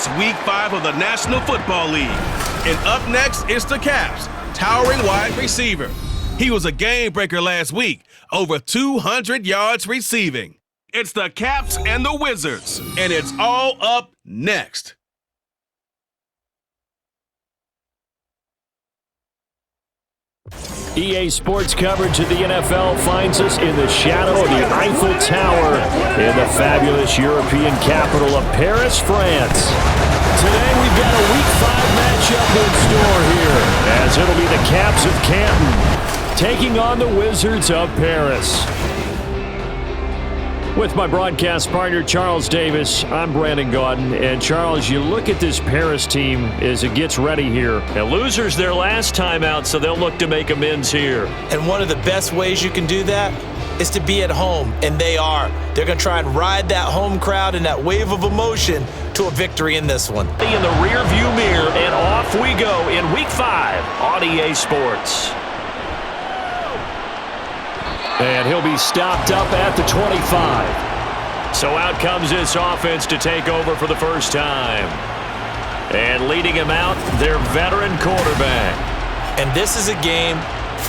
It's Week 5 of the National Football League. And up next is the Caps' towering wide receiver. He was a game breaker last week, over 200 yards receiving. It's the Caps and the Wizards, and it's all up next. EA Sports coverage of the NFL finds us in the shadow of the Eiffel Tower in the fabulous European capital of Paris, France. Today we've got a Week 5 matchup in store here, as it'll be the Caps of Canton taking on the Wizards of Paris. With my broadcast partner, Charles Davis, I'm Brandon Gaudin. And Charles, you look at this Paris team as it gets ready here. And losers their last time out, so they'll look to make amends here. And one of the best ways you can do that is to be at home, and they are. They're going to try and ride that home crowd and that wave of emotion to a victory in this one. In the rearview mirror, and off we go in Week 5 on EA Sports. And he'll be stopped up at the 25. So out comes this offense to take over for the first time. And leading him out, their veteran quarterback. And this is a game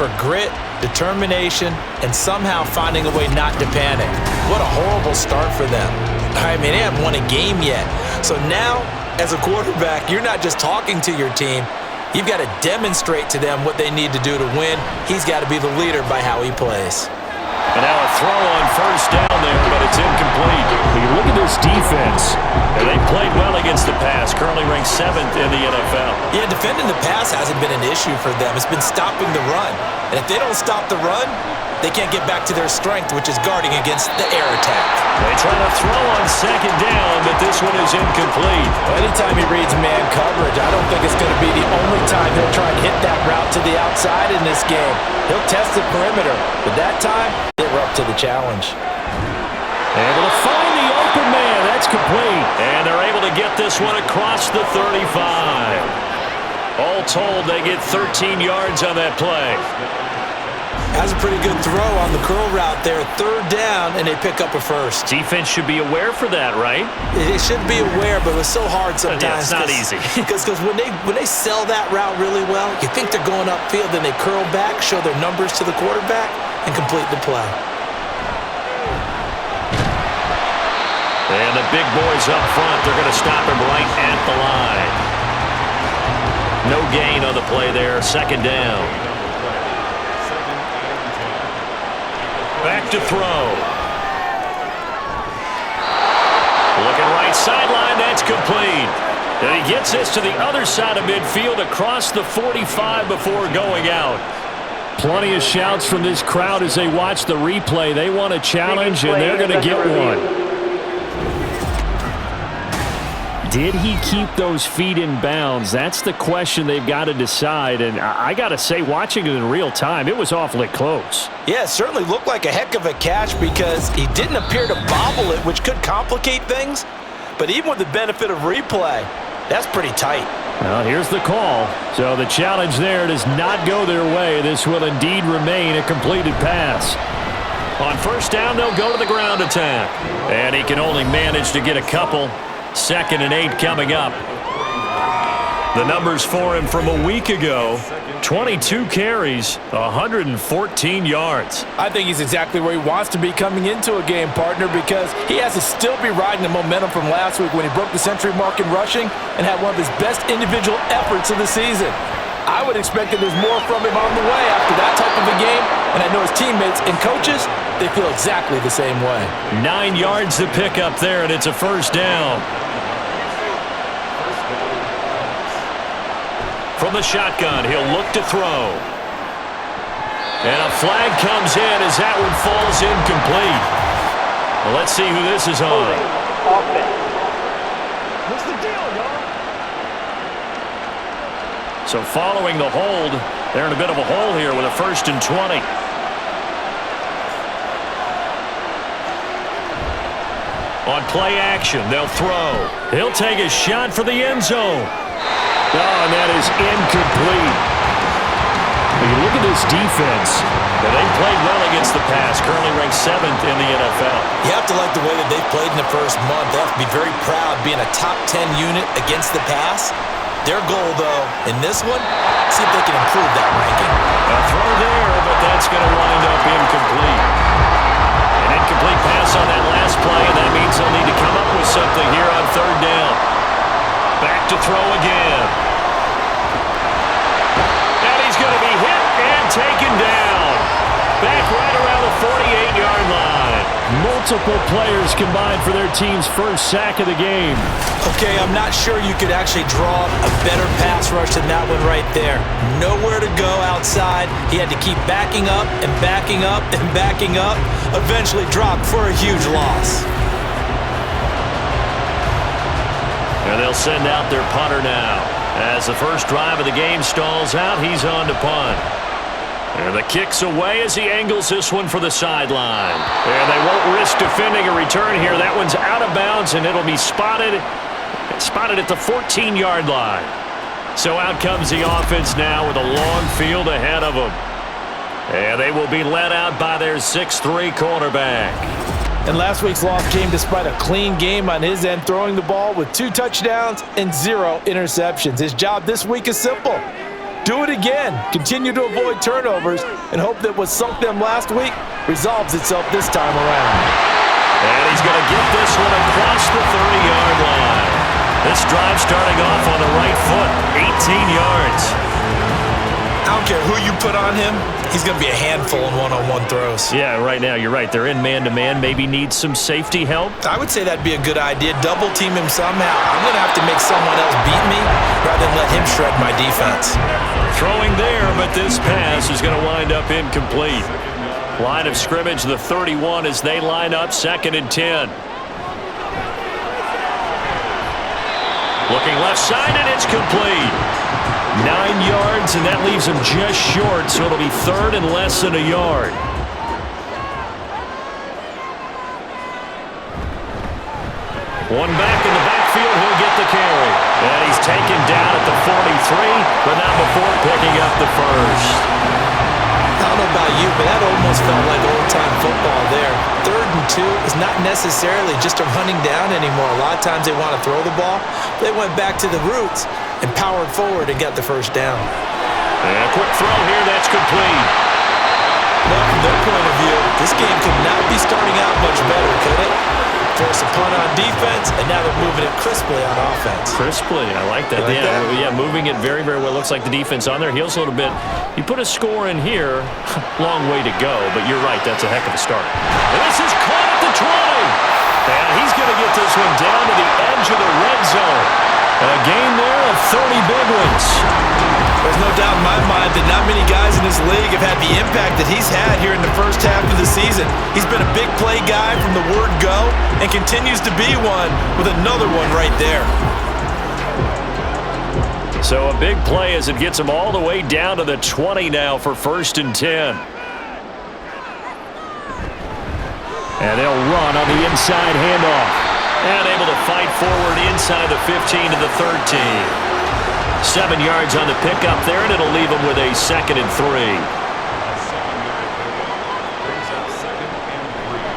for grit, determination, and somehow finding a way not to panic. What a horrible start for them. I mean, they haven't won a game yet. So now, as a quarterback, you're not just talking to your team. You've got to demonstrate to them what they need to do to win. He's got to be the leader by how he plays. And now a throw on first down there, but it's incomplete. When you look at this defense, and they've played well against the pass, currently ranked 7th in the NFL. Yeah, defending the pass hasn't been an issue for them. It's been stopping the run. And if they don't stop the run, they can't get back to their strength, which is guarding against the air attack. They try to throw on second down, but this one is incomplete. Well, anytime he reads man coverage, I don't think it's going to be the only time he'll try and hit that route to the outside in this game. He'll test the perimeter, but that time, they were up to the challenge. Able to find the open man. That's complete. And they're able to get this one across the 35. All told, they get 13 yards on that play. That's a pretty good throw on the curl route there. Third down, and they pick up a first. Defense should be aware for that, right? They should be aware, but it's so hard sometimes. Yeah, it's not easy. Because when they sell that route really well, you think they're going upfield, then they curl back, show their numbers to the quarterback, and complete the play. And the big boys up front, they're going to stop him right at the line. No gain on the play there, second down. Back to throw. Looking right sideline, that's complete. And he gets this to the other side of midfield across the 45 before going out. Plenty of shouts from this crowd as they watch the replay. They want a challenge, and they're going to get one. Did he keep those feet in bounds? That's the question they've got to decide. And I got to say, watching it in real time, it was awfully close. Yeah, it certainly looked like a heck of a catch because he didn't appear to bobble it, which could complicate things. But even with the benefit of replay, that's pretty tight. Well, here's the call. So the challenge there does not go their way. This will indeed remain a completed pass. On first down, they'll go to the ground attack. And he can only manage to get a couple. 2nd and 8 coming up. The numbers for him from a week ago, 22 carries, 114 yards. I think he's exactly where he wants to be coming into a game, partner, because he has to still be riding the momentum from last week when he broke the century mark in rushing and had one of his best individual efforts of the season. I would expect that there's more from him on the way after that type of a game, and I know his teammates and coaches, they feel exactly the same way. 9 yards to pick up there, and it's a first down. From the shotgun, he'll look to throw. And a flag comes in as that one falls incomplete. Well, let's see who this is on. What's the deal, y'all? So following the hold, they're in a bit of a hole here with a 1st and 20. On play action, they'll throw. He'll take a shot for the end zone. Oh, and that is incomplete. When you look at this defense, But they played well against the pass, currently ranked 7th in the NFL. You have to like the way that they've played in the first month. They have to be very proud being a top 10 unit against the pass. Their goal, though, in this one, see if they can improve that ranking. A throw there, but that's going to wind up incomplete. An incomplete pass on that last play, and that means they'll need to come up with something here on 3rd down. Back to throw again. And he's going to be hit and taken down. Back right around the 48-yard line. Multiple players combined for their team's first sack of the game. Okay, I'm not sure you could actually draw a better pass rush than that one right there. Nowhere to go outside. He had to keep backing up and backing up and backing up. Eventually dropped for a huge loss. And they'll send out their punter now. As the first drive of the game stalls out, he's on to punt. And the kick's away as he angles this one for the sideline. And they won't risk defending a return here. That one's out of bounds, and it'll be spotted at the 14-yard line. So out comes the offense now with a long field ahead of them. And they will be led out by their 6'3" quarterback. And last week's loss came despite a clean game on his end, throwing the ball with 2 touchdowns and 0 interceptions. His job this week is simple. Do it again. Continue to avoid turnovers and hope that what sunk them last week resolves itself this time around. And he's going to get this one across the 30-yard line. This drive starting off on the right foot, 18 yards. I don't care who you put on him, he's going to be a handful in one-on-one throws. Yeah, right now, you're right. They're in man-to-man. Maybe needs some safety help. I would say that'd be a good idea. Double team him somehow. I'm going to have to make someone else beat me rather than let him shred my defense. Throwing there, but this pass is going to wind up incomplete. Line of scrimmage, the 31 as they line up, 2nd and 10. Looking left side, and it's complete. 9 yards, and that leaves him just short, so it'll be 3rd and less than a yard. One back in the backfield, he'll get the carry. And he's taken down at the 43, but not before picking up the first. I don't know about you, but that almost felt like old-time football there. 3rd and 2 is not necessarily just a running down anymore. A lot of times they want to throw the ball. They went back to the roots and powered forward and got the first down. And a quick throw here, that's complete. Well, from their point of view, this game could not be starting out much better, could it? Force a punt on defense, and now they're moving it crisply on offense. Crisply, I like that. Yeah, moving it very, very well. Looks like the defense on their heels a little bit. You put a score in here, long way to go, but you're right, that's a heck of a start. And this is caught at the 20. And he's going to get this one down to the edge of the red zone. And a gain there of 30 big ones. There's no doubt in my mind that not many guys in this league have had the impact that he's had here in the first half of the season. He's been a big play guy from the word go and continues to be one with another one right there. So a big play as it gets him all the way down to the 20 now for 1st and 10. And they'll run on the inside handoff. And able to fight forward inside the 15 to the 13. 7 yards on the pickup there, and it'll leave him with a 2nd and 3.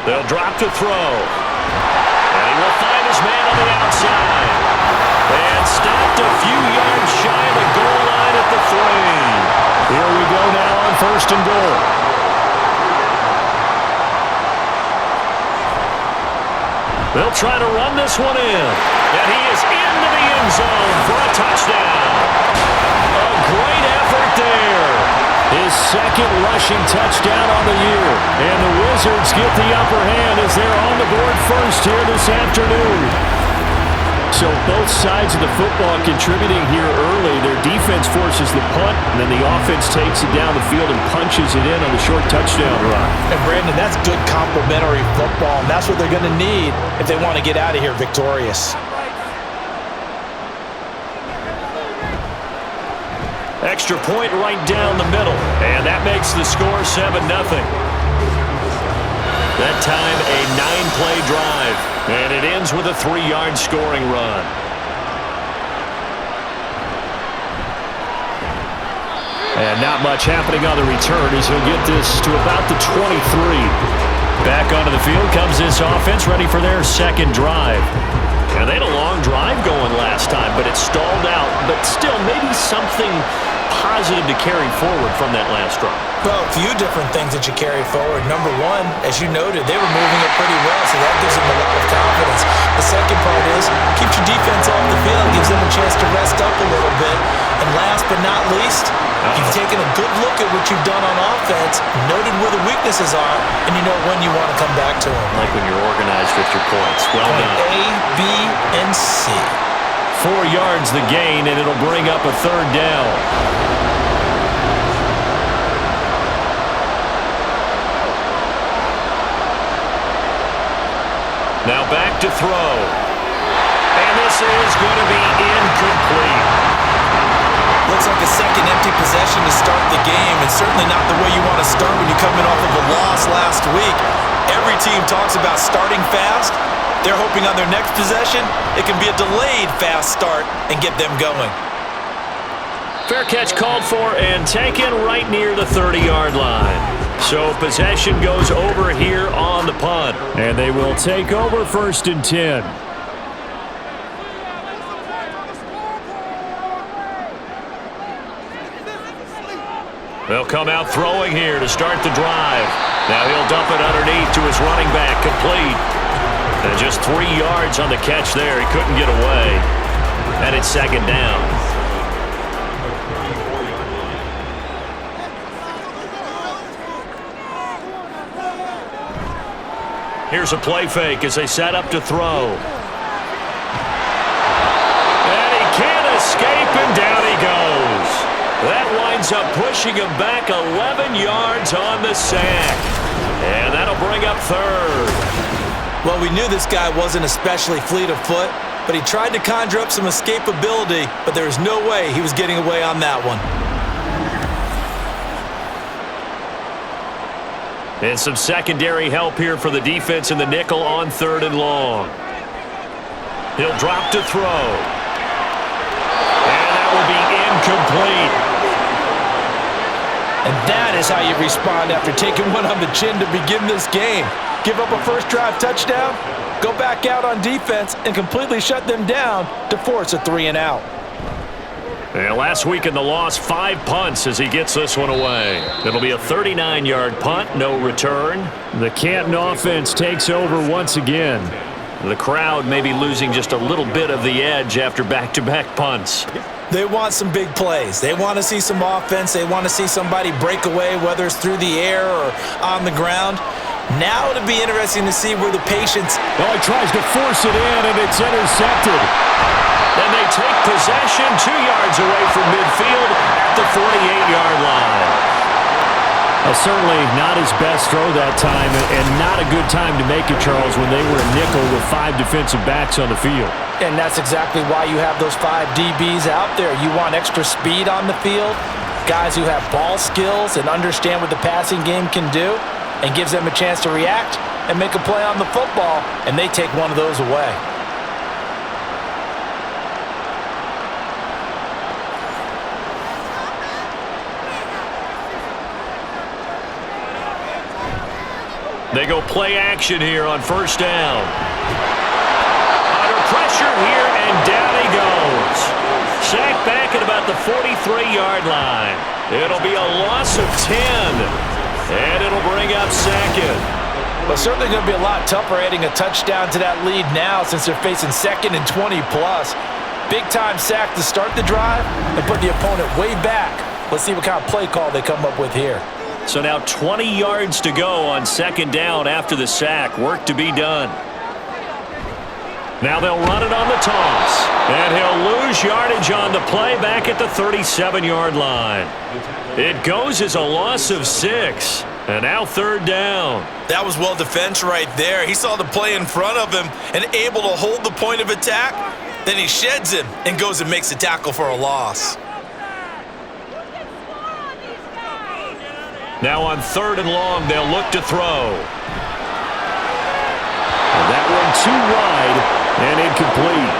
They'll drop to throw. And he will find his man on the outside. And stopped a few yards shy of the goal line at the 3. Here we go now on 1st and goal. They'll try to run this one in. And he is into the end zone for a touchdown. A great effort there. His 2nd rushing touchdown on the year. And the Wizards get the upper hand as they're on the board first here this afternoon. So both sides of the football contributing here early. Their defense forces the punt, and then the offense takes it down the field and punches it in on the short touchdown run. And Brandon, that's good complementary football, and that's what they're going to need if they want to get out of here victorious. Extra point right down the middle, and that makes the score 7-0. That time a 9-play drive, and it ends with a 3-yard scoring run. And And not much happening on the return as he'll get this to about the 23. Back onto the field comes this offense, ready for their second drive. And they had a long drive going last time, but it stalled out. But still, maybe something positive to carry forward from that last drive. Well, a few different things that you carry forward. Number one, as you noted, they were moving it pretty well, so that gives them a lot of confidence. The second part is, keeps your defense off the field, gives them a chance to rest up a little bit. And last but not least, you've taken a good look at what you've done on offense, noted where the weaknesses are, and you know when you want to come back to them. Like when you're organized with your points. Well done. A, B, and C. 4 yards the gain, and it'll bring up a third down. Now back to throw. And this is going to be incomplete. Looks like a second empty possession to start the game, and certainly not the way you want to start when you're coming off of a loss last week. Every team talks about starting fast. They're hoping on their next possession, it can be a delayed fast start and get them going. Fair catch called for and taken right near the 30-yard line. So possession goes over here on the punt. And they will take over 1st and 10. They'll come out throwing here to start the drive. Now he'll dump it underneath to his running back, complete. And just 3 yards on the catch there. He couldn't get away. And it's 2nd down. Here's a play fake as they set up to throw. And he can't escape, and down he goes. That winds up pushing him back 11 yards on the sack. And that'll bring up 3rd. Well, we knew this guy wasn't especially fleet of foot, but he tried to conjure up some escapability, but there was no way he was getting away on that one. And some secondary help here for the defense in the nickel on 3rd and long. He'll drop to throw. And that will be incomplete. And that is how you respond after taking one on the chin to begin this game. Give up a first drive touchdown, go back out on defense, and completely shut them down to force a 3-and-out. And last week in the loss, 5 punts as he gets this one away. It'll be a 39-yard punt, no return. The Canton offense takes over once again. The crowd may be losing just a little bit of the edge after back-to-back punts. They want some big plays. They want to see some offense. They want to see somebody break away, whether it's through the air or on the ground. Now it'll be interesting to see where the patience... Well, he tries to force it in, and it's intercepted. Then they take possession 2 yards away from midfield at the 48-yard line. Well, certainly not his best throw that time, and not a good time to make it, Charles, when they were a nickel with 5 defensive backs on the field. And that's exactly why you have those 5 DBs out there. You want extra speed on the field, guys who have ball skills and understand what the passing game can do, and gives them a chance to react and make a play on the football, and they take one of those away. They go play action here on 1st down. Under pressure here, and down he goes. Sacked back at about the 43-yard line. It'll be a loss of 10, and it'll bring up 2nd. Well, certainly going to be a lot tougher adding a touchdown to that lead now since they're facing 2nd and 20-plus. Big-time sack to start the drive and put the opponent way back. Let's see what kind of play call they come up with here. So now 20 yards to go on 2nd down after the sack. Work to be done. Now they'll run it on the toss. And he'll lose yardage on the play back at the 37-yard line. It goes as a loss of 6. And now 3rd down. That was well defense right there. He saw the play in front of him and able to hold the point of attack. Then he sheds him and goes and makes a tackle for a loss. Now on 3rd and long, they'll look to throw. And that one too wide and incomplete.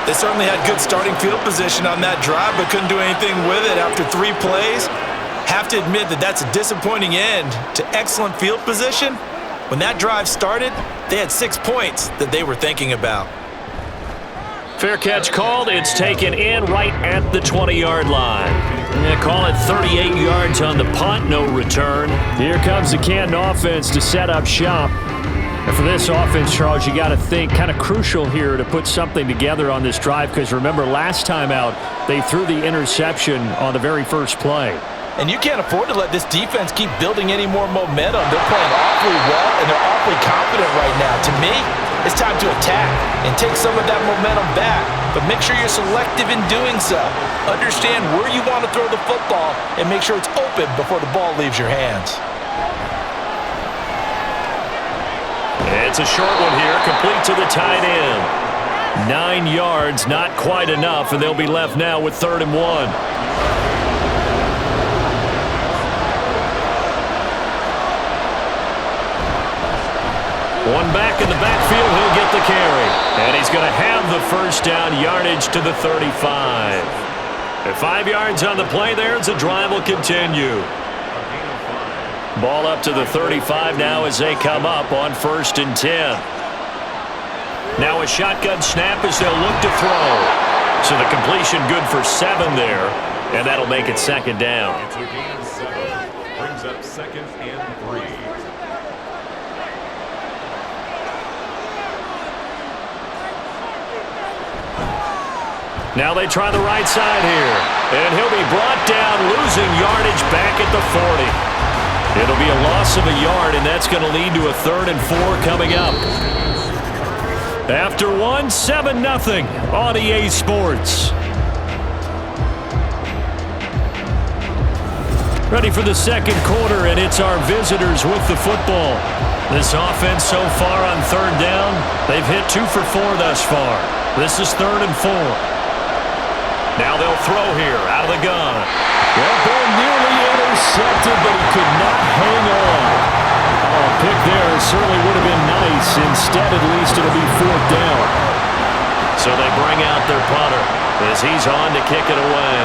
They certainly had good starting field position on that drive, but couldn't do anything with it after 3 plays. Have to admit that that's a disappointing end to excellent field position. When that drive started, they had 6 points that they were thinking about. Fair catch called. It's taken in right at the 20-yard line. They call it 38 yards on the punt, no return. Here comes the Canton offense to set up shop. And for this offense, Charles, you got to think kind of crucial here to put something together on this drive, because remember last time out they threw the interception on the very first play. And you can't afford to let this defense keep building any more momentum. They're playing awfully well, and they're awfully confident right now. To me, it's time to attack and take some of that momentum back, but make sure you're selective in doing so. Understand where you want to throw the football and make sure it's open before the ball leaves your hands. It's a short one here, complete to the tight end. 9 yards, not quite enough, and they'll be left now with 3rd and 1. One back in the backfield, he'll get the carry. And he's going to have the first down, yardage to the 35. At 5 yards on the play there, as the drive will continue. Ball up to the 35 now as they come up on 1st and 10. Now a shotgun snap as they'll look to throw. So the completion good for 7 there, and that'll make it 2nd down. It's a gain of 7. Brings up 2nd and 3. Now they try the right side here. And he'll be brought down, losing yardage back at the 40. It'll be a loss of a yard, and that's going to lead to a 3rd and 4 coming up. After 1, 7-0 on EA Sports. Ready for the 2nd quarter, and it's our visitors with the football. This offense so far on 3rd down, they've hit 2 for 4 thus far. This is 3rd and 4. Now they'll throw here, out of the gun. That ball nearly intercepted, but he could not hang on. Oh, a pick there certainly would have been nice. Instead, at least it'll be 4th down. So they bring out their punter as he's on to kick it away.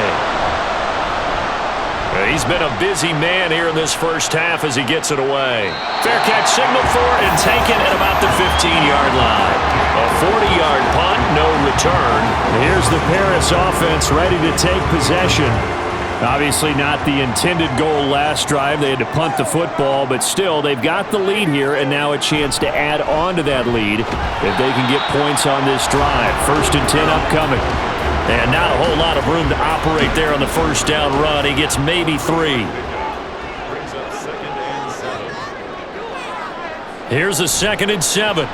He's been a busy man here in this first half as he gets it away. Fair catch signaled for and taken at about the 15-yard line. A 40-yard punt, no return. Here's the Paris offense ready to take possession. Obviously not the intended goal last drive. They had to punt the football, but still, they've got the lead here, and now a chance to add on to that lead if they can get points on this drive. 1st and 10 upcoming. And not a whole lot of room to operate there on the 1st down run. He gets maybe 3. Brings up 2nd and 7. Here's a 2nd and 7.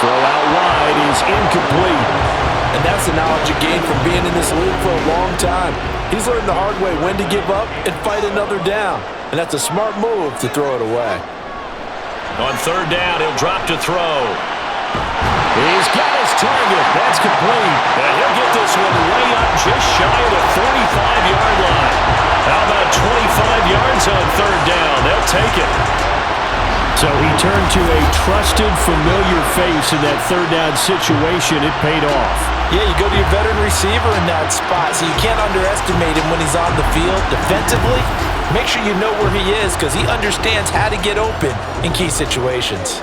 Throw out wide is incomplete. And that's the knowledge you gain from being in this league for a long time. He's learned the hard way when to give up and fight another down. And that's a smart move to throw it away. On 3rd down, he'll drop to throw. He's got his target. That's complete. And he'll get this one way up just shy of the 45-yard line. How about 25 yards on 3rd down? They'll take it. So he turned to a trusted, familiar face in that 3rd down situation. It paid off. Yeah, you go to your veteran receiver in that spot, so you can't underestimate him when he's on the field defensively. Make sure you know where he is because he understands how to get open in key situations.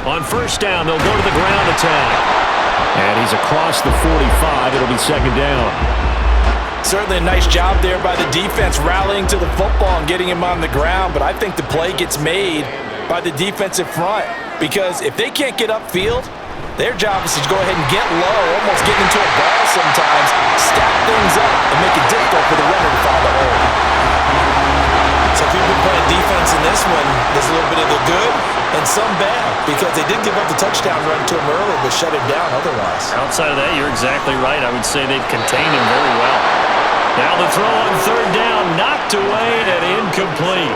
On 1st down, they'll go to the ground attack. And he's across the 45. It'll be 2nd down. Certainly a nice job there by the defense rallying to the football and getting him on the ground, but I think the play gets made by the defensive front because if they can't get upfield, their job is to go ahead and get low, almost get into a ball sometimes, stack things up, and make it difficult for the runner to follow the hole. So if you've been playing defense in this one, there's a little bit of the good and some bad because they did give up the touchdown run to him early but shut him down otherwise. Outside of that, you're exactly right. I would say they've contained him very well. Now the throw on 3rd down, knocked away and incomplete.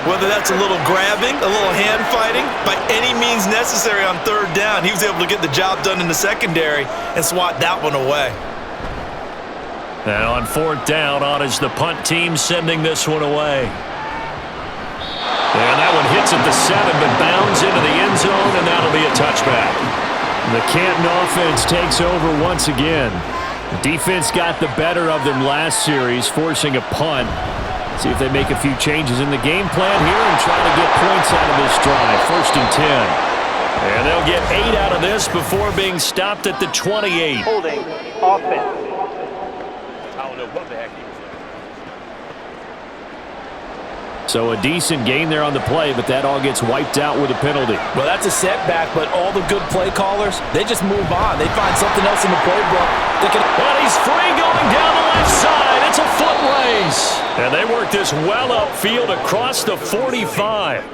Whether that's a little grabbing, a little hand fighting, by any means necessary on 3rd down, he was able to get the job done in the secondary and swat that one away. Now on 4th down, on is the punt team sending this one away. And that one hits at the 7, but bounds into the end zone, and that'll be a touchback. The Canton offense takes over once again. The defense got the better of them last series, forcing a punt. See if they make a few changes in the game plan here and try to get points out of this drive. 1st and 10. And they'll get 8 out of this before being stopped at the 28. Holding offense. I don't know what the heck he was doing. So a decent gain there on the play, but that all gets wiped out with a penalty. Well, that's a setback, but all the good play callers, they just move on. They find something else in the playbook. And he's free going down the left side. It's a foot race. And they work this well upfield across the 45.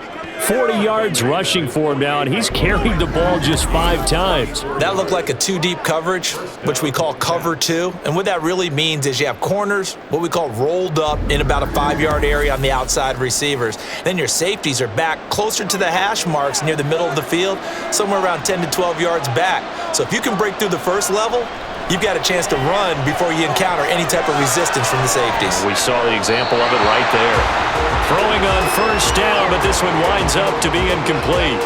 40 yards rushing for him now, and he's carried the ball just 5 times. That looked like a 2-deep coverage, which we call cover 2. And what that really means is you have corners, what we call rolled up in about a 5-yard area on the outside receivers. Then your safeties are back closer to the hash marks near the middle of the field, somewhere around 10 to 12 yards back. So if you can break through the first level, you've got a chance to run before you encounter any type of resistance from the safeties. We saw the example of it right there. Throwing on 1st down, but this one winds up to be incomplete.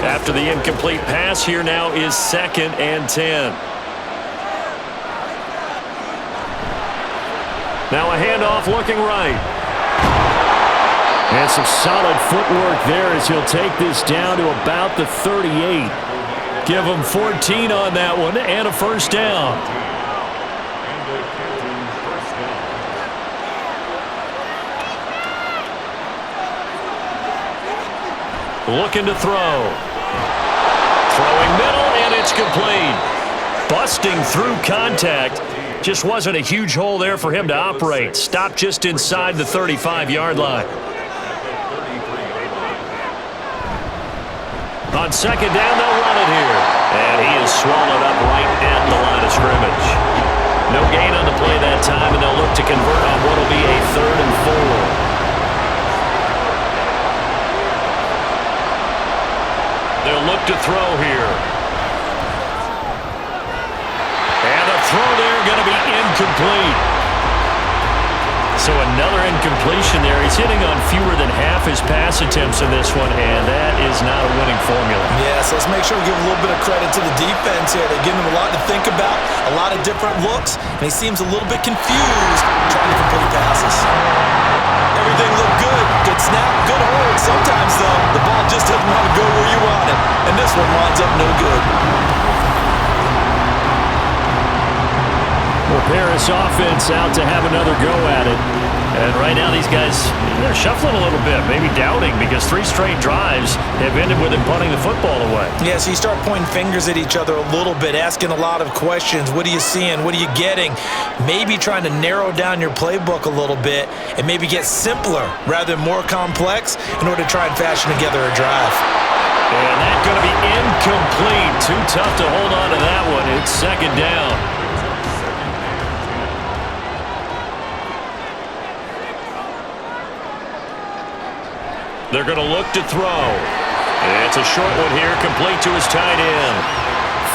After the incomplete pass, here now is 2nd and 10. Now a handoff looking right. And some solid footwork there as he'll take this down to about the 38. Give him 14 on that one and a 1st down. Looking to throw. Throwing middle, and it's complete. Busting through contact. Just wasn't a huge hole there for him to operate. Stopped just inside the 35-yard line. On 2nd down, they'll run it here. And he is swallowed up right at the line of scrimmage. No gain on the play that time, and they'll look to convert on what will be a 3rd and 4. They'll look to throw here. And the throw there going to be incomplete. So another incompletion there. He's hitting on fewer than half his pass attempts in this one, and that is not a winning formula. Yes, let's make sure we give a little bit of credit to the defense here. They're giving him a lot to think about, a lot of different looks, and he seems a little bit confused trying to complete passes. Everything looked good. Good snap, good hold. Sometimes, though, the ball just doesn't want to go where you want it, and this one winds up no good. Well, Paris offense out to have another go at it. And right now these guys, they're shuffling a little bit, maybe doubting, because 3 straight drives have ended with him punting the football away. Yeah, so you start pointing fingers at each other a little bit, asking a lot of questions. What are you seeing? What are you getting? Maybe trying to narrow down your playbook a little bit and maybe get simpler rather than more complex in order to try and fashion together a drive. And that's going to be incomplete. Too tough to hold on to that one. It's 2nd down. They're going to look to throw. It's a short one here, complete to his tight end.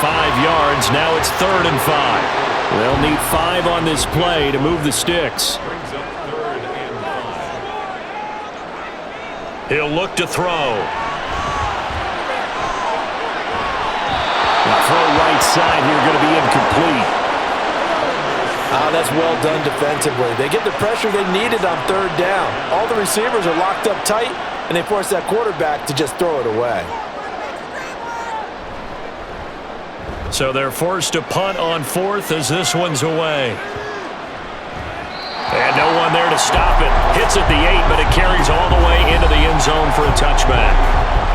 5 yards, now it's 3rd and 5. They'll need 5 on this play to move the sticks. Brings up 3rd and 5. He'll look to throw. The throw right side here going to be incomplete. That's well done defensively. They get the pressure they needed on 3rd down. All the receivers are locked up tight, and they force that quarterback to just throw it away. So they're forced to punt on 4th as this one's away. And no one there to stop it. Hits at the 8, but it carries all the way into the end zone for a touchback.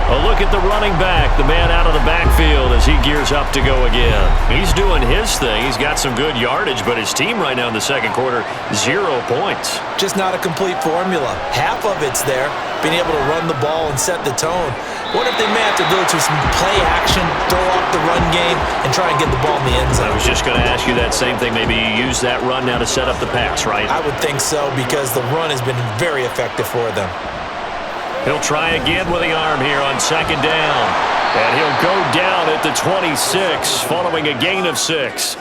A look at the running back, the man out of the backfield as he gears up to go again. He's doing his thing. He's got some good yardage, but his team right now in the 2nd quarter, 0 points. Just not a complete formula. Half of it's there, being able to run the ball and set the tone. What if they may have to go to some play action, throw off the run game, and try and get the ball in the end zone? I was just going to ask you that same thing. Maybe you use that run now to set up the pass, right? I would think so, because the run has been very effective for them. He'll try again with the arm here on 2nd down. And he'll go down at the 26, following a gain of 6.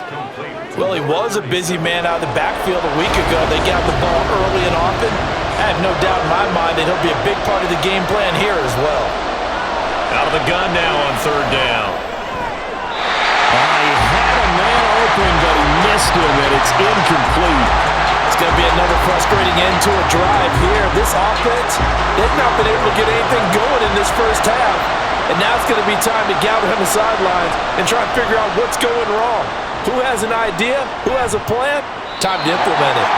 Well, he was a busy man out of the backfield a week ago. They got the ball early and often. I have no doubt in my mind that he'll be a big part of the game plan here as well. Out of the gun now on third down. He had a man open, but he missed him, and it's incomplete. It's going to be another frustrating end to a drive here. This offense, they've not been able to get anything going in this first half. And now it's going to be time to gather on the sidelines and try and figure out what's going wrong. Who has an idea? Who has a plan? Time to implement it.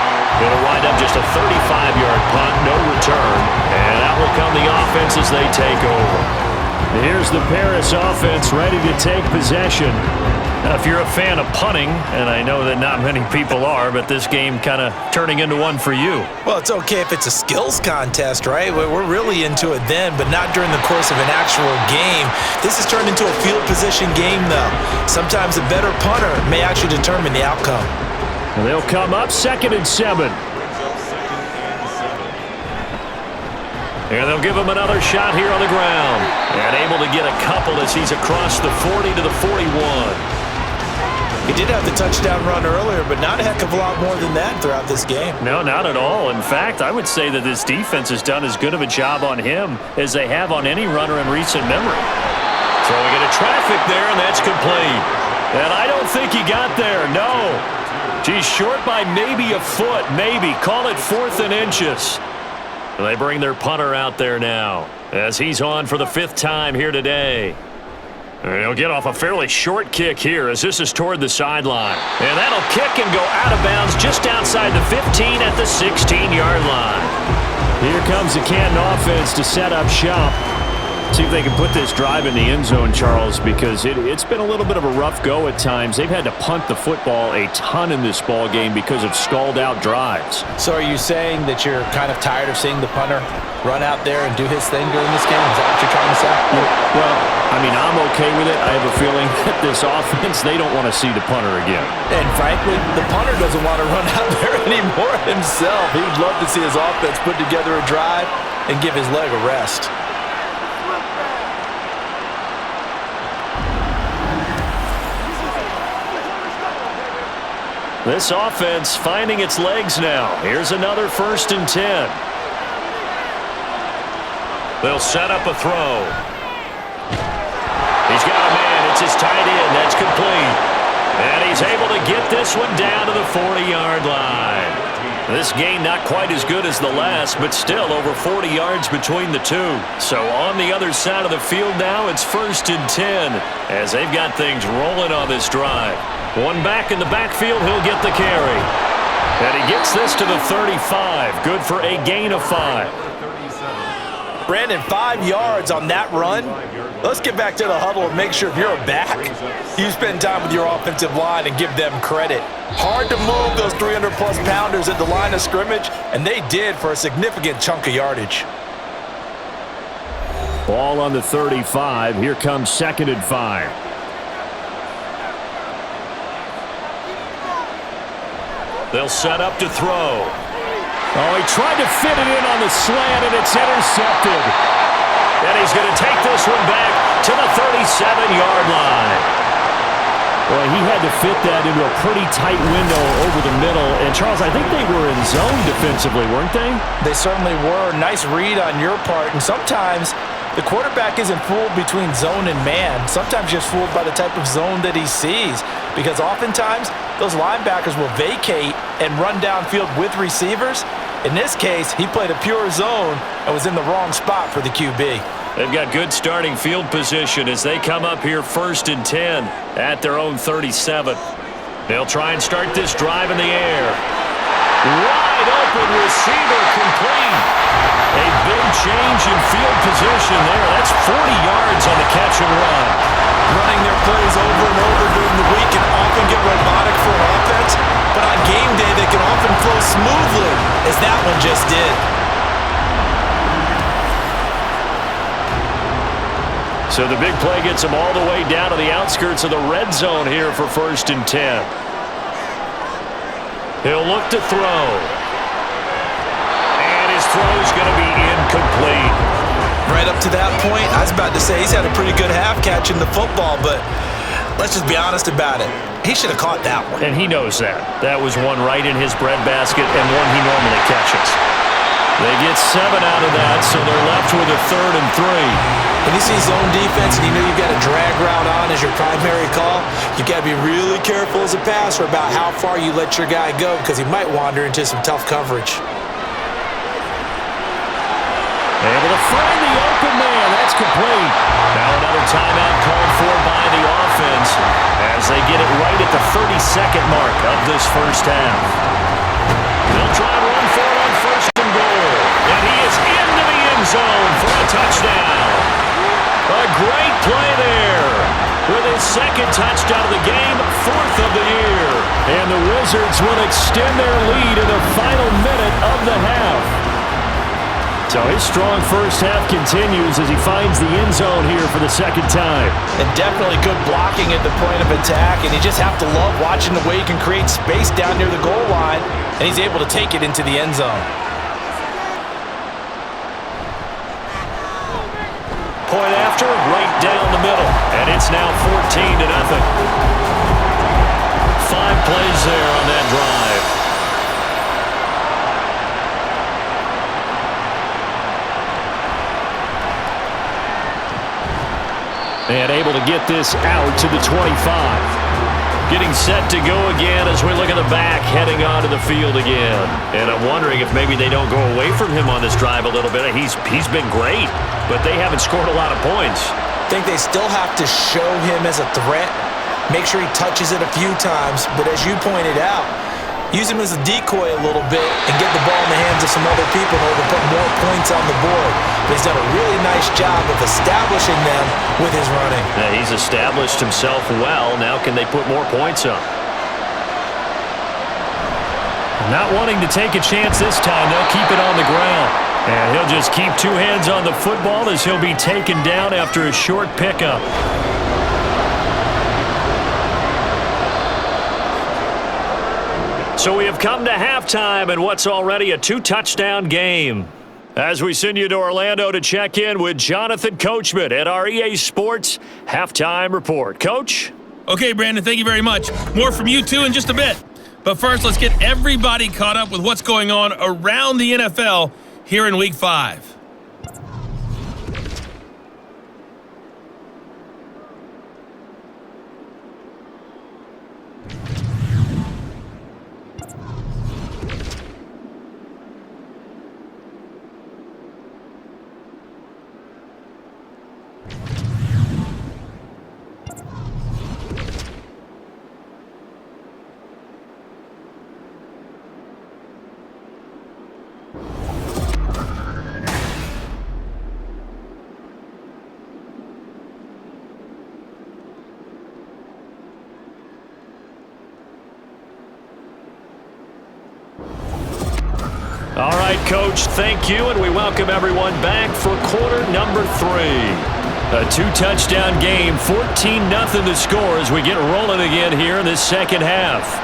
It'll wind up just a 35-yard punt, no return. And out will come the offense as they take over. Here's the Paris offense ready to take possession. Now, if you're a fan of punting, and I know that not many people are, but this game kind of turning into one for you. Well, it's okay if it's a skills contest, right? We're really into it then, but not during the course of an actual game. This has turned into a field position game, though. Sometimes a better punter may actually determine the outcome. And they'll come up 2nd and 7. And they'll give him another shot here on the ground. And able to get a couple as he's across the 40 to the 41. He did have the touchdown run earlier, but not a heck of a lot more than that throughout this game. No, not at all. In fact, I would say that this defense has done as good of a job on him as they have on any runner in recent memory. Throwing into traffic there, and that's complete. And I don't think he got there, no. Geez, short by maybe a foot, maybe. Call it 4th and inches. And they bring their punter out there now as he's on for the 5th time here today. And he'll get off a fairly short kick here as this is toward the sideline. And that'll kick and go out of bounds just outside the 15 at the 16-yard line. Here comes the Canton offense to set up shop. See if they can put this drive in the end zone, Charles, because it's been a little bit of a rough go at times. They've had to punt the football a ton in this ball game because of stalled-out drives. So are you saying that you're kind of tired of seeing the punter run out there and do his thing during this game? Is that what you're trying to say? Well, I mean, I'm okay with it. I have a feeling that this offense, they don't want to see the punter again. And frankly, the punter doesn't want to run out there anymore himself. He would love to see his offense put together a drive and give his leg a rest. This offense finding its legs now. Here's another 1st and 10. They'll set up a throw. He's got a man. It's his tight end. That's complete. And he's able to get this one down to the 40-yard line. This gain not quite as good as the last, but still over 40 yards between the two. So on the other side of the field now, it's 1st and 10 as they've got things rolling on this drive. One back in the backfield, he'll get the carry. And he gets this to the 35. Good for a gain of 5. Brandon, 5 yards on that run. Let's get back to the huddle and make sure if you're a back, you spend time with your offensive line and give them credit. Hard to move those 300-plus pounders at the line of scrimmage, and they did for a significant chunk of yardage. Ball on the 35. Here comes 2nd and 5. They'll set up to throw. Oh, he tried to fit it in on the slant, and it's intercepted. And he's going to take this one back to the 37-yard line. Well, he had to fit that into a pretty tight window over the middle. And, Charles, I think they were in zone defensively, weren't they? They certainly were. Nice read on your part. And sometimes the quarterback isn't fooled between zone and man. Sometimes just fooled by the type of zone that he sees. Because oftentimes, those linebackers will vacate and run downfield with receivers. In this case, he played a pure zone and was in the wrong spot for the QB. They've got good starting field position as they come up here 1st and 10 at their own 37. They'll try and start this drive in the air. Wide open receiver complete. A big change in field position there. That's 40 yards on the catch and run. Running their plays over and over during the week can often get robotic for an offense, but on game day they can often flow smoothly, as that one just did. So the big play gets him all the way down to the outskirts of the red zone here for 1st and 10. He'll look to throw. And his throw's going to be incomplete. Right up to that point, I was about to say he's had a pretty good half catching the football, but let's just be honest about it. He should have caught that one. And he knows that. That was one right in his breadbasket and one he normally catches. They get 7 out of that, so they're left with a 3rd and 3. When you see zone defense and you know you've got a drag route on as your primary call, you've got to be really careful as a passer about how far you let your guy go because he might wander into some tough coverage. Able to find the open man. That's complete. Now another timeout called for by the offense as they get it right at the 32nd mark of this first half. They'll try and run for it on 1st and goal. And he is into the end zone for a touchdown. A great play there. With his 2nd touchdown of the game, 4th of the year. And the Wizards will extend their lead in the final minute of the half. So his strong first half continues as he finds the end zone here for the 2nd time. And definitely good blocking at the point of attack, and you just have to love watching the way he can create space down near the goal line, and he's able to take it into the end zone. Point after, right down the middle, and it's now 14-0. 5 plays there on that drive. And able to get this out to the 25. Getting set to go again as we look at the back heading onto the field again. And I'm wondering if maybe they don't go away from him on this drive a little bit. He's been great, but they haven't scored a lot of points. I think they still have to show him as a threat, make sure he touches it a few times, but as you pointed out, use him as a decoy a little bit and get the ball in the hands of some other people in order to put more points on the board. But he's done a really nice job of establishing them with his running. Yeah, he's established himself well. Now can they put more points up? Not wanting to take a chance this time, they'll keep it on the ground. And he'll just keep 2 hands on the football as he'll be taken down after a short pickup. So we have come to halftime in what's already a 2-touchdown game. As we send you to Orlando to check in with Jonathan Coachman at our EA Sports Halftime Report. Coach? Okay, Brandon, thank you very much. More from you, too, in just a bit. But first, let's get everybody caught up with what's going on around the NFL here in Week 5. All right, Coach, thank you, and we welcome everyone back for quarter number 3. A 2-touchdown game, 14-0 to score as we get rolling again here in this second half.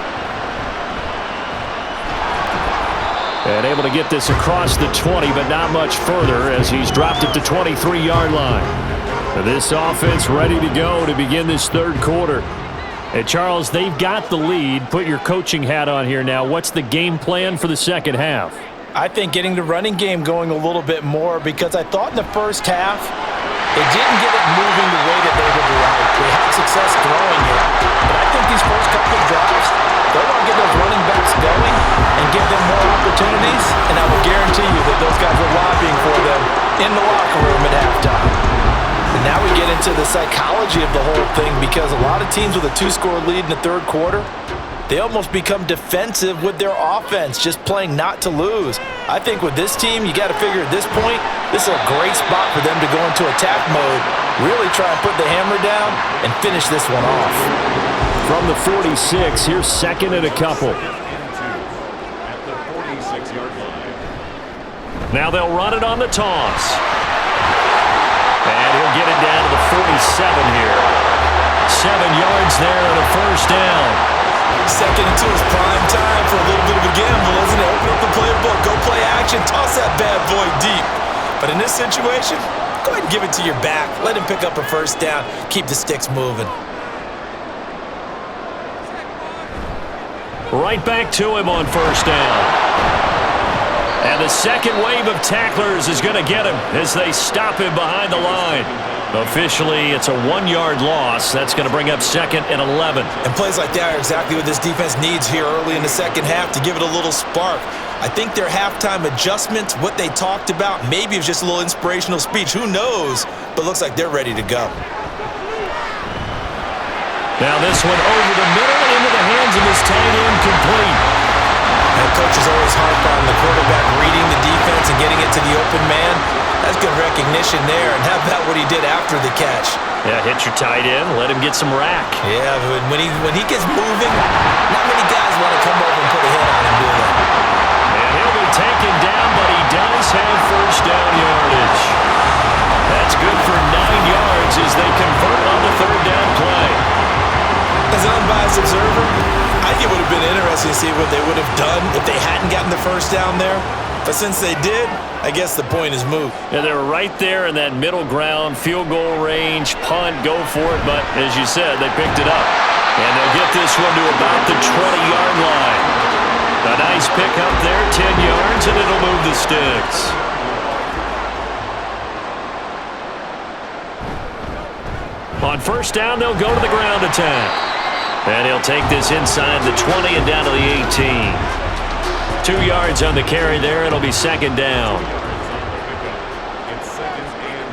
And able to get this across the 20, but not much further as he's dropped it to 23-yard line. This offense ready to go to begin this 3rd quarter. Hey, Charles, they've got the lead. Put your coaching hat on here now. What's the game plan for the second half? I think getting the running game going a little bit more because I thought in the first half they didn't get it moving the way that they would like. They had success throwing it, but I think these first couple of drives, they want to get those running backs going and give them more opportunities, and I will guarantee you that those guys were lobbying for them in the locker room at halftime. And now we get into the psychology of the whole thing because a lot of teams with a 2-score lead in the 3rd quarter, they almost become defensive with their offense, just playing not to lose. I think with this team, you got to figure at this point, this is a great spot for them to go into attack mode, really try and put the hammer down and finish this one off. From the 46, here's 2nd and a couple. At the 46-yard line. Now they'll run it on the toss. And he'll get it down to the 47 here. 7 yards there and a first down. 2nd and 2 is prime time for a little bit of a gamble, isn't it? Open up the playbook, go play action, toss that bad boy deep. But in this situation, go ahead and give it to your back. Let him pick up a first down. Keep the sticks moving. Right back to him on first down. And the second wave of tacklers is going to get him as they stop him behind the line. Officially, it's a 1-yard loss. That's going to bring up 2nd and 11. And plays like that are exactly what this defense needs here early in the second half to give it a little spark. I think their halftime adjustments, what they talked about, maybe it was just a little inspirational speech. Who knows? But looks like they're ready to go. Now this one over the middle into the hands of his tight end, complete. And coach is always harp on the quarterback reading the defense and getting it to the open man. That's good recognition there. And how about what he did after the catch? Yeah, hit your tight end, let him get some rack. Yeah, but when he gets moving, not many guys want to come over and put a hit on him, do they? And he'll be taken down, but he does have first down yardage. That's good for 9 yards as they convert on the third down play. As an unbiased observer, I think it would have been interesting to see what they would have done if they hadn't gotten the first down there. But since they did, I guess the point is moot. Yeah, they were right there in that middle ground, field goal range, punt, go for it. But as you said, they picked it up. And they'll get this one to about the 20-yard line. A nice pick up there, 10 yards, and it'll move the sticks. On first down, they'll go to the ground attack. And he'll take this inside the 20 and down to the 18. 2 yards on the carry there. It'll be second down. It's 2nd and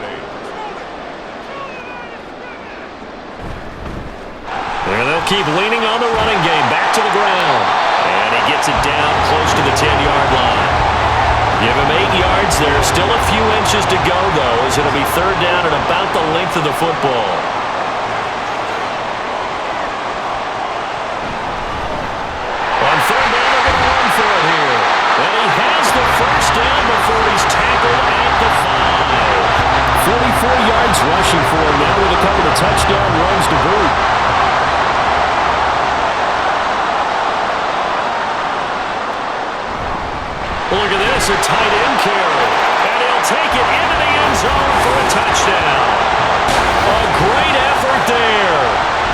8. And they'll keep leaning on the running game. Back to the ground. And he gets it down close to the 10-yard line. Give him 8 yards there. Still a few inches to go, though, as it'll be third down at about the length of the football. On third down, they're going to run for it here. And he has the first down before he's tackled at the 5. 44 yards rushing for him now with a couple of touchdown runs to boot. Look at this, a tight end carry. And he'll take it into the end zone for a touchdown. A great effort there.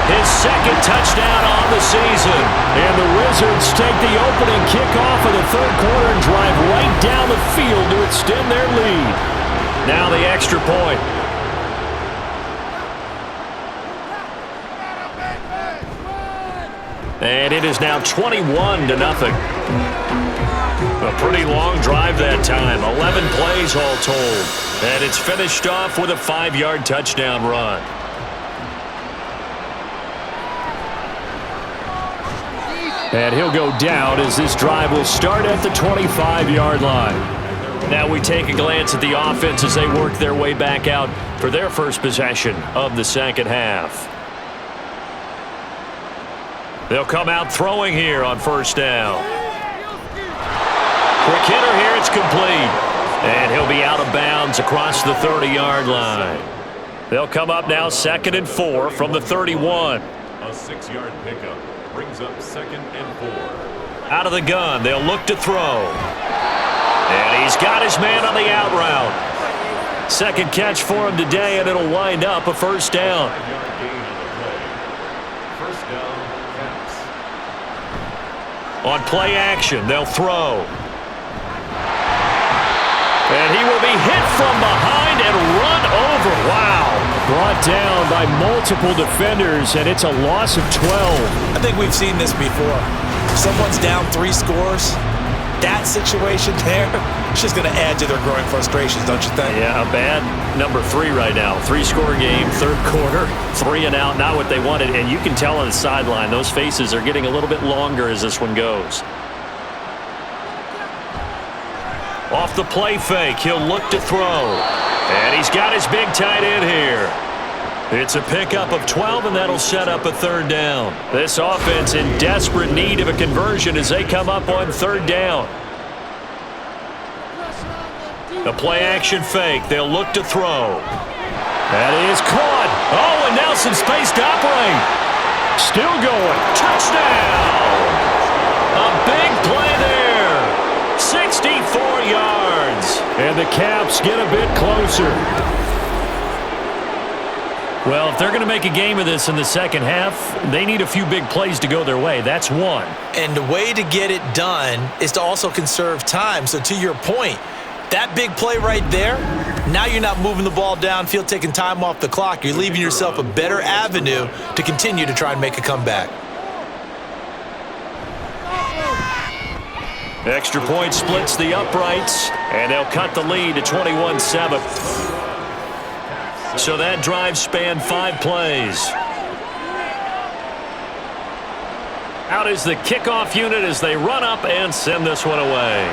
His second touchdown on the season. And the Wizards take the opening kickoff of the third quarter and drive right down the field to extend their lead. Now the extra point. And it is now 21-0. A pretty long drive that time. 11 plays all told. And it's finished off with a 5-yard touchdown run. And he'll go down as this drive will start at the 25-yard line. Now we take a glance at the offense as they work their way back out for their first possession of the second half. They'll come out throwing here on first down. Quick hitter here, it's complete. And he'll be out of bounds across the 30-yard line. They'll come up now 2nd and 4 from the 31. A 6-yard pickup brings up 2nd and 4. Out of the gun, they'll look to throw. And he's got his man on the out route. Second catch for him today, and it'll wind up a first down. 5-yard gain on the play. First down, Caps. On play action, they'll throw. And he will be hit from behind and run over. Wow. Brought down by multiple defenders, and it's a loss of 12. I think we've seen this before. If someone's down 3 scores, that situation there, it's just going to add to their growing frustrations, don't you think? Yeah, a bad number 3 right now. 3-score game, third quarter, 3 and out, not what they wanted. And you can tell on the sideline, those faces are getting a little bit longer as this one goes. Off the play fake, he'll look to throw. And he's got his big tight end here. It's a pickup of 12, and that'll set up a third down. This offense in desperate need of a conversion as they come up on third down. A play-action fake. They'll look to throw. That is caught. Oh, and now some space to operate. Still going. Touchdown. A big play there. 64 yards. And the Caps get a bit closer. Well, if they're going to make a game of this in the second half, they need a few big plays to go their way. That's one. And the way to get it done is to also conserve time. So to your point, that big play right there, now you're not moving the ball downfield, taking time off the clock. You're leaving yourself a better avenue to continue to try and make a comeback. Extra point splits the uprights, and they'll cut the lead to 21-7. So that drive spanned 5 plays. Out is the kickoff unit as they run up and send this one away.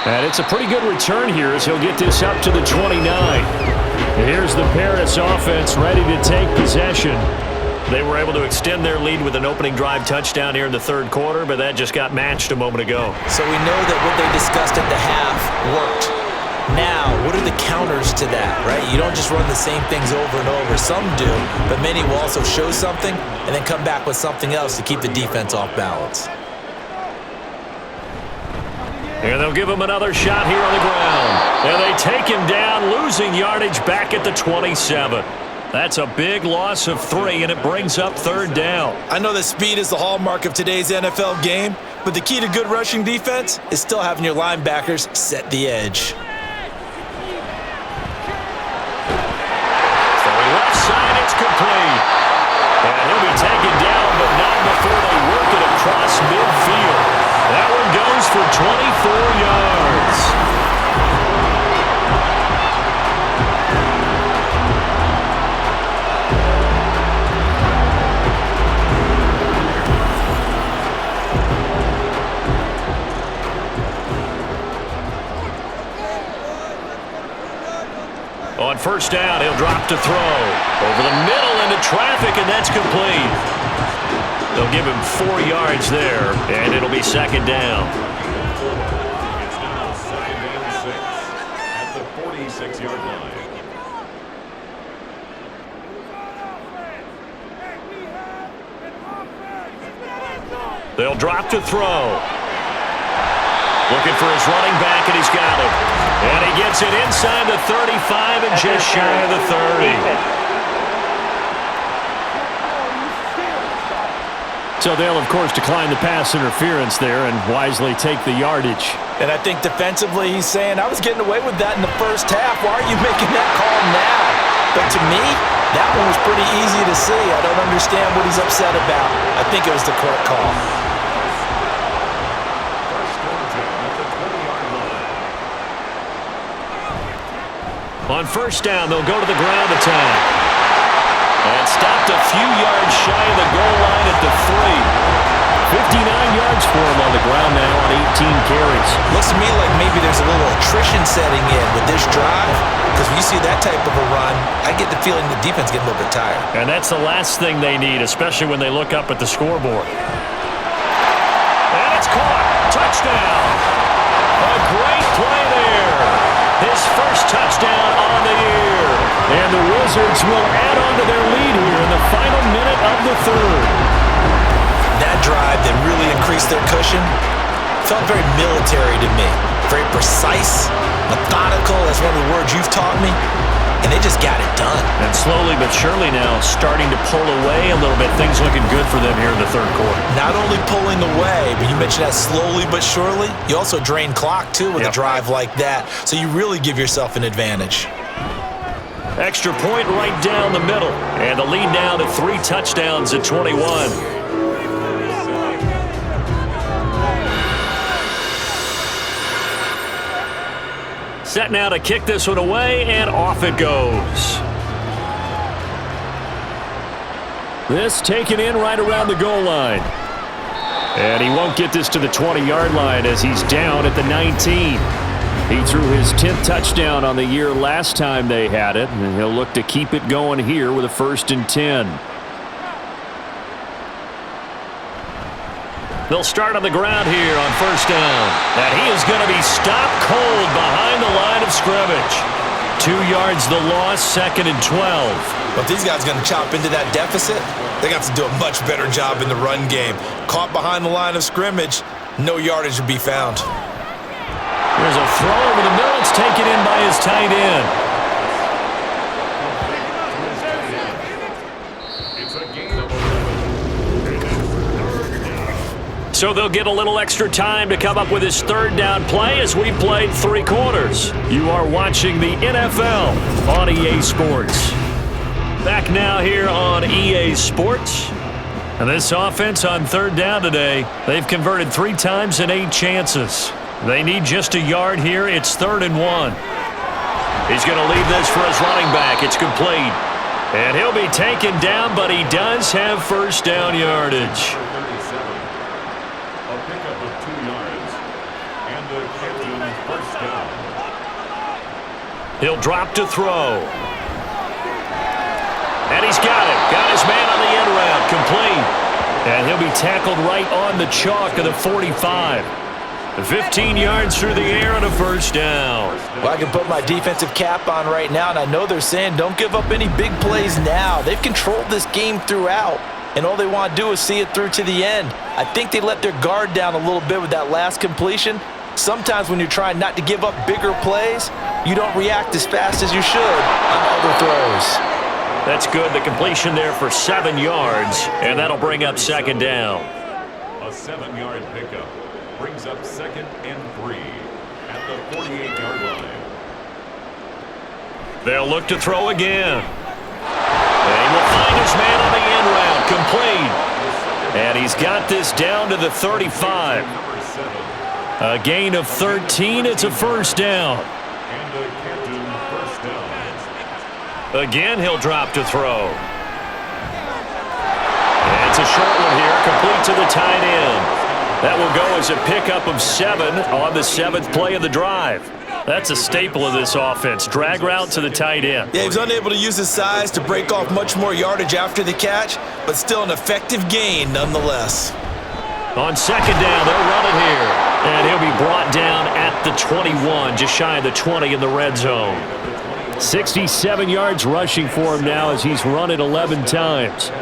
And it's a pretty good return here as he'll get this up to the 29. Here's the Paris offense ready to take possession. They were able to extend their lead with an opening drive touchdown here in the third quarter, but that just got matched a moment ago. So we know that what they discussed at the half worked. Now, what are the counters to that, right? You don't just run the same things over and over. Some do, but many will also show something and then come back with something else to keep the defense off balance. And they'll give him another shot here on the ground. And they take him down, losing yardage back at the 27. That's a big loss of 3, and it brings up third down. I know that speed is the hallmark of today's NFL game, but the key to good rushing defense is still having your linebackers set the edge. So left side, it's complete. And he'll be taken down, but not before they work it across midfield. That one goes for 24 yards. On first down, he'll drop to throw. Over the middle into traffic, and that's complete. They'll give him 4 yards there, and it'll be second down. It's now second and 6 at the 46-yard line. They'll drop to throw. Looking for his running back, and he's got him. And he gets it inside the 35 and just shy of the 30. So they'll, of course, decline the pass interference there and wisely take the yardage. And I think defensively he's saying, I was getting away with that in the first half. Why are you making that call now? But to me, that one was pretty easy to see. I don't understand what he's upset about. I think it was the correct call. On first down, they'll go to the ground attack. And stopped a few yards shy of the goal line at the 3. 59 yards for him on the ground now on 18 carries. Looks to me like maybe there's a little attrition setting in with this drive, because when you see that type of a run, I get the feeling the defense getting a little bit tired. And that's the last thing they need, especially when they look up at the scoreboard. And it's caught. Touchdown. A great play there. His first touchdown on the year. And the Wizards will add on to their lead here in the final minute of the third. That drive that really increased their cushion felt very military to me. Very precise, methodical, that's one of the words you've taught me. And they just got it done. And slowly but surely now starting to pull away a little bit. Things looking good for them here in the third quarter. Not only pulling away, but you mentioned that slowly but surely. You also drain clock, too, with a drive like that. So you really give yourself an advantage. Extra point right down the middle. And the lead now to 3 touchdowns at 21. Set now to kick this one away, and off it goes. This taken in right around the goal line. And he won't get this to the 20-yard line as he's down at the 19. He threw his 10th touchdown on the year last time they had it, and he'll look to keep it going here with a 1st and 10. They'll start on the ground here on first down. And he is going to be stopped cold behind the line of scrimmage. 2 yards the loss, 2nd and 12. But if these guys are going to chop into that deficit, they're going to have to do a much better job in the run game. Caught behind the line of scrimmage, no yardage will be found. There's a throw over the middle. It's taken in by his tight end. It's a gain of 11. And it's 3rd down. So they'll get a little extra time to come up with his 3rd down play as we played 3 quarters. You are watching the NFL on EA Sports. Back now here on EA Sports. And this offense on 3rd down today, they've converted 3 times in 8 chances. They need just a yard here. It's 3rd and 1. He's going to leave this for his running back. It's complete. And he'll be taken down, but he does have 1st down yardage. 37. A pickup of 2 yards. And the Canton 1st down. He'll drop to throw. And he's got it. Got his man on the end route. Complete. And he'll be tackled right on the chalk of the 45. 15 yards through the air on a 1st down. Well, I can put my defensive cap on right now, and I know they're saying don't give up any big plays now. They've controlled this game throughout, and all they want to do is see it through to the end. I think they let their guard down a little bit with that last completion. Sometimes when you're trying not to give up bigger plays, you don't react as fast as you should on other throws. That's good. The completion there for 7 yards, and that'll bring up 2nd down. A 7-yard pickup brings up 2nd and 3 at the 48-yard line. They'll look to throw again. And he will find his man on the end route. Complete. And he's got this down to the 35. Number 7. A gain of 13. It's a 1st down. And a Canton 1st down. Again, he'll drop to throw. And it's a short one here, complete to the tight end. That will go as a pickup of 7 on the 7th play of the drive. That's a staple of this offense. Drag route to the tight end. Yeah, he was unable to use his size to break off much more yardage after the catch, but still an effective gain nonetheless. On 2nd down, they'll run it here. And he'll be brought down at the 21, just shy of the 20 in the red zone. 67 yards rushing for him now as he's run it 11 times.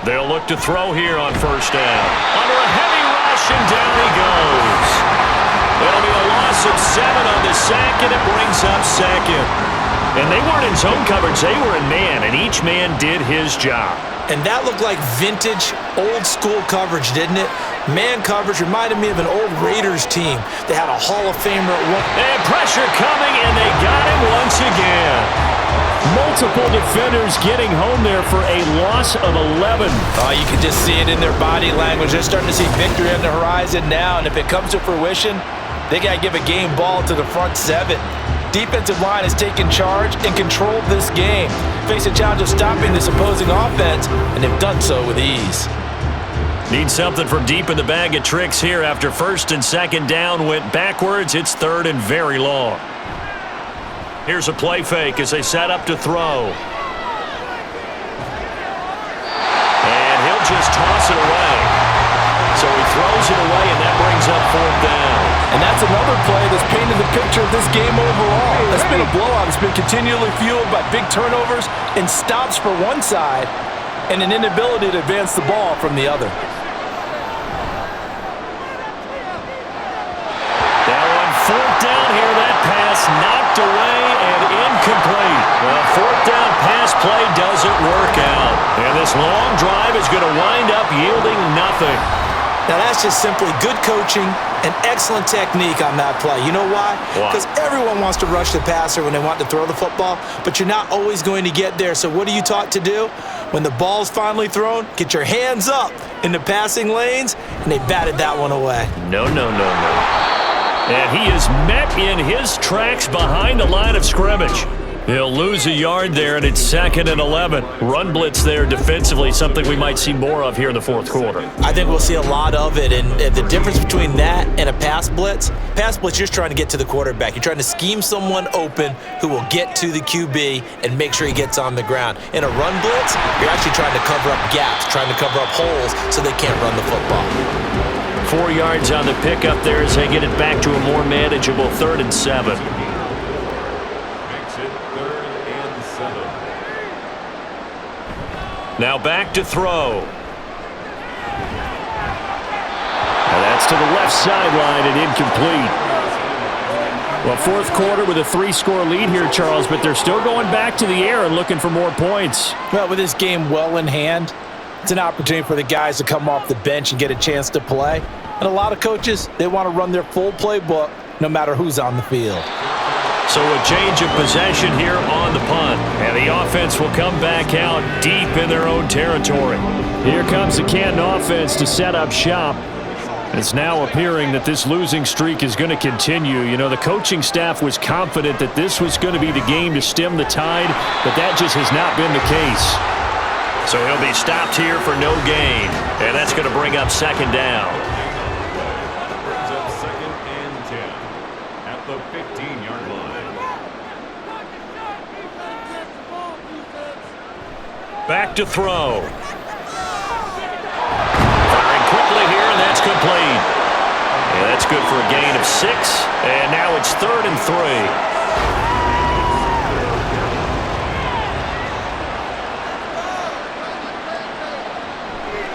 They'll look to throw here on 1st down. Under a heavy rush, and down he goes. It'll be a loss of 7 on the sack, and it brings up 2nd. And they weren't in zone coverage. They were in man, and each man did his job. And that looked like vintage, old-school coverage, didn't it? Man coverage reminded me of an old Raiders team. They had a Hall of Famer at one. And pressure coming, and they got him once again. Multiple defenders getting home there for a loss of 11. Oh, you can just see it in their body language. They're starting to see victory on the horizon now, and if it comes to fruition, they got to give a game ball to the front 7. Defensive line has taken charge and controlled this game. Face a challenge of stopping this opposing offense, and they've done so with ease. Need something from deep in the bag of tricks here after 1st and 2nd down went backwards. It's 3rd and very long. Here's a play fake as they set up to throw. And he'll just toss it away. So he throws it away, and that brings up 4th down. And that's another play that's painted the picture of this game overall. It's been a blowout. It's been continually fueled by big turnovers and stops for one side and an inability to advance the ball from the other. Now on 4th down here, that pass knocked away and incomplete. Well, 4th down pass play doesn't work out. And this long drive is going to wind up yielding nothing. Now that's just simply good coaching and excellent technique on that play. You know why? Because everyone wants to rush the passer when they want to throw the football, but you're not always going to get there. So what are you taught to do? When the ball's finally thrown, get your hands up in the passing lanes, and they batted that one away. No. And he is met in his tracks behind the line of scrimmage. He'll lose a yard there, and it's 2nd and 11. Run blitz there defensively, something we might see more of here in the 4th quarter. I think we'll see a lot of it, and the difference between that and a pass blitz, you're just trying to get to the quarterback. You're trying to scheme someone open who will get to the QB and make sure he gets on the ground. In a run blitz, you're actually trying to cover up gaps, trying to cover up holes so they can't run the football. 4 yards on the pickup there as they get it back to a more manageable 3rd and 7. Now back to throw. to the left sideline and incomplete. Well, fourth quarter with a 3-score lead here, Charles, but they're still going back to the air and looking for more points. Well, with this game well in hand, it's an opportunity for the guys to come off the bench and get a chance to play. And a lot of coaches, they want to run their full playbook no matter who's on the field. So a change of possession here on the punt. And the offense will come back out deep in their own territory. Here comes the Canton offense to set up shop. It's now appearing that this losing streak is going to continue. You know, the coaching staff was confident that this was going to be the game to stem the tide, but that just has not been the case. So he'll be stopped here for no gain, and that's going to bring up second down. Brings up second and 10 at the 15-yard line. Back to throw. Firing quickly here, and that's complete. Yeah, that's good for a gain of 6, and now it's 3rd and 3.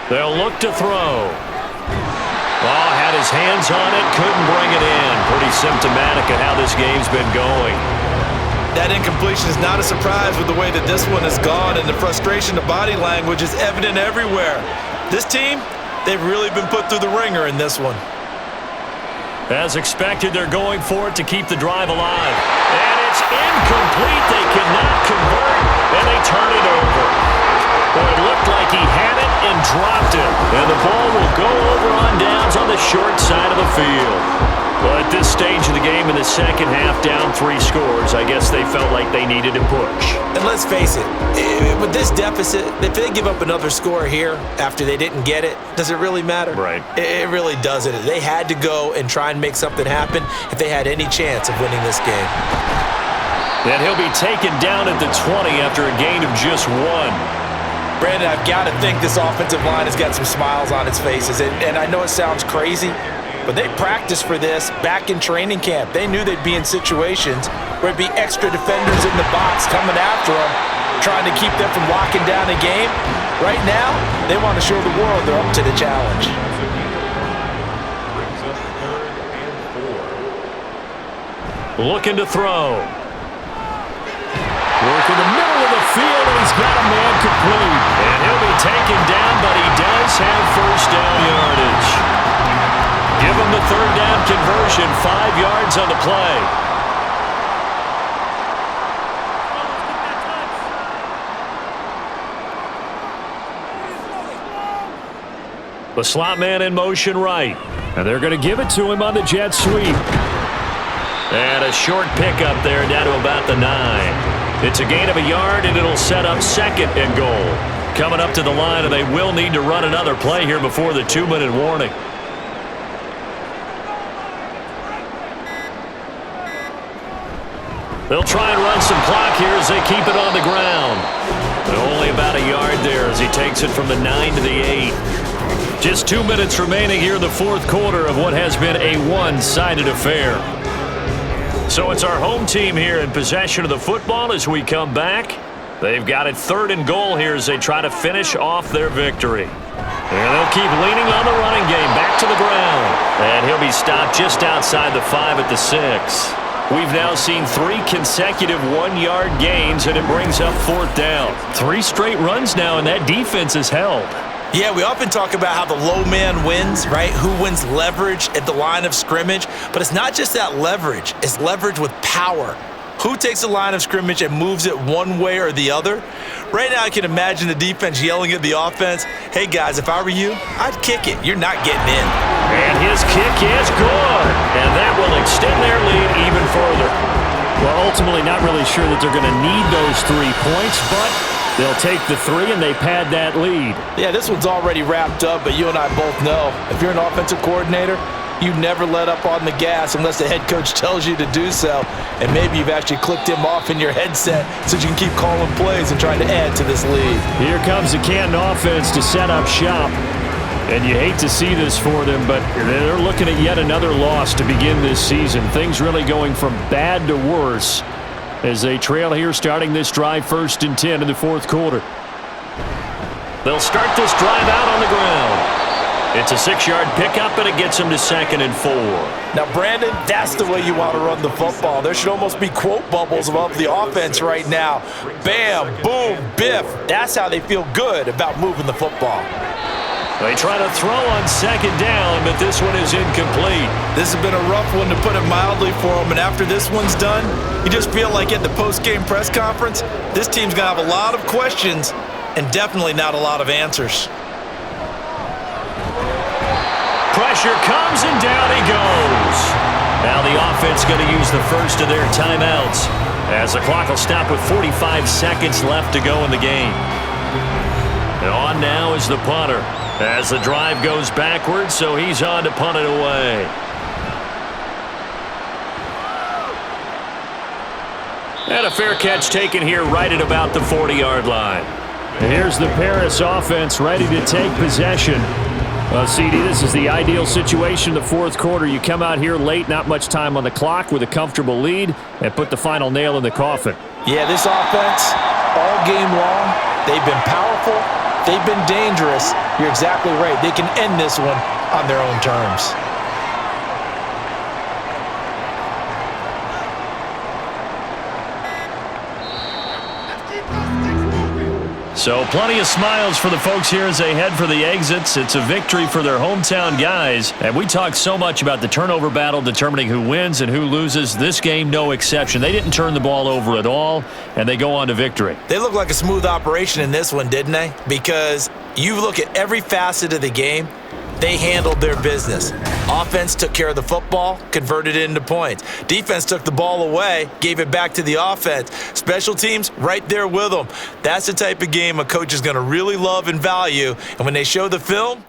They'll look to throw. Oh, had his hands on it, couldn't bring it in. Pretty symptomatic of how this game's been going. That incompletion is not a surprise with the way that this one has gone, and the frustration, the body language is evident everywhere. This team, they've really been put through the ringer in this one. As expected, they're going for it to keep the drive alive. And it's incomplete. They cannot convert, and they turn it over. Well, it looked like he had it and dropped it. And the ball will go over on downs on the short side of the field. Well, at this stage of the game in the second half, down 3 scores, I guess they felt like they needed to push. And let's face it, with this deficit, if they give up another score here after they didn't get it, does it really matter? Right. It really doesn't. They had to go and try and make something happen if they had any chance of winning this game. And he'll be taken down at the 20 after a gain of just 1. Brandon, I've got to think this offensive line has got some smiles on its faces. And I know it sounds crazy, but they practiced for this back in training camp. They knew they'd be in situations where it'd be extra defenders in the box coming after them, trying to keep them from locking down a game. Right now, they want to show the world they're up to the challenge. Brings up 3rd and 4. Looking to throw. Work in the middle of the field, and he's got a man complete. And he'll be taken down, but he does have first down yardage. Give him the 3rd down conversion, 5 yards on the play. The slot man in motion right. And they're going to give it to him on the jet sweep. And a short pickup there down to about the 9. It's a gain of a yard, and it'll set up 2nd and goal. Coming up to the line, and they will need to run another play here before the 2-minute warning. They'll try and run some clock here as they keep it on the ground. But only about a yard there as he takes it from the 9 to the 8. Just 2 minutes remaining here in the fourth quarter of what has been a one-sided affair. So it's our home team here in possession of the football as we come back. They've got it 3rd and goal here as they try to finish off their victory. And they'll keep leaning on the running game back to the ground. And he'll be stopped just outside the 5 at the 6. We've now seen 3 consecutive 1-yard gains, and it brings up 4th down. 3 straight runs now, and that defense is held. Yeah, we often talk about how the low man wins, right? Who wins leverage at the line of scrimmage. But it's not just that leverage. It's leverage with power. Who takes the line of scrimmage and moves it one way or the other? Right now, I can imagine the defense yelling at the offense, hey, guys, if I were you, I'd kick it. You're not getting in. And his kick is good. And that will extend their lead even further. Well, ultimately, not really sure that they're going to need those 3 points, but they'll take the 3, and they pad that lead. Yeah, this one's already wrapped up, but you and I both know if you're an offensive coordinator, you never let up on the gas unless the head coach tells you to do so. And maybe you've actually clicked him off in your headset so you can keep calling plays and trying to add to this lead. Here comes the Canton offense to set up shop. And you hate to see this for them, but they're looking at yet another loss to begin this season. Things really going from bad to worse as they trail here starting this drive 1st and 10 in the fourth quarter. They'll start this drive out on the ground. It's a 6-yard pickup, and it gets him to 2nd and 4. Now, Brandon, that's the way you want to run the football. There should almost be quote bubbles above the offense right now. Bam, boom, biff. That's how they feel good about moving the football. They try to throw on 2nd down, but this one is incomplete. This has been a rough one, to put it mildly, for them. And after this one's done, you just feel like at the post-game press conference, this team's going to have a lot of questions and definitely not a lot of answers. Pressure comes, and down he goes. Now the offense going to use the first of their timeouts, as the clock will stop with 45 seconds left to go in the game. And on now is the punter, as the drive goes backwards, so he's on to punt it away. And a fair catch taken here right at about the 40-yard line. Here's the Paris offense ready to take possession. Well, CD, this is the ideal situation in the fourth quarter. You come out here late, not much time on the clock, with a comfortable lead, and put the final nail in the coffin. Yeah, this offense, all game long, they've been powerful, they've been dangerous. You're exactly right. They can end this one on their own terms. So plenty of smiles for the folks here as they head for the exits. It's a victory for their hometown guys. And we talk so much about the turnover battle determining who wins and who loses. This game, no exception. They didn't turn the ball over at all, and they go on to victory. They look like a smooth operation in this one, didn't they? Because you look at every facet of the game, they handled their business. Offense took care of the football, converted it into points. Defense took the ball away, gave it back to the offense. Special teams, right there with them. That's the type of game a coach is going to really love and value. And when they show the film,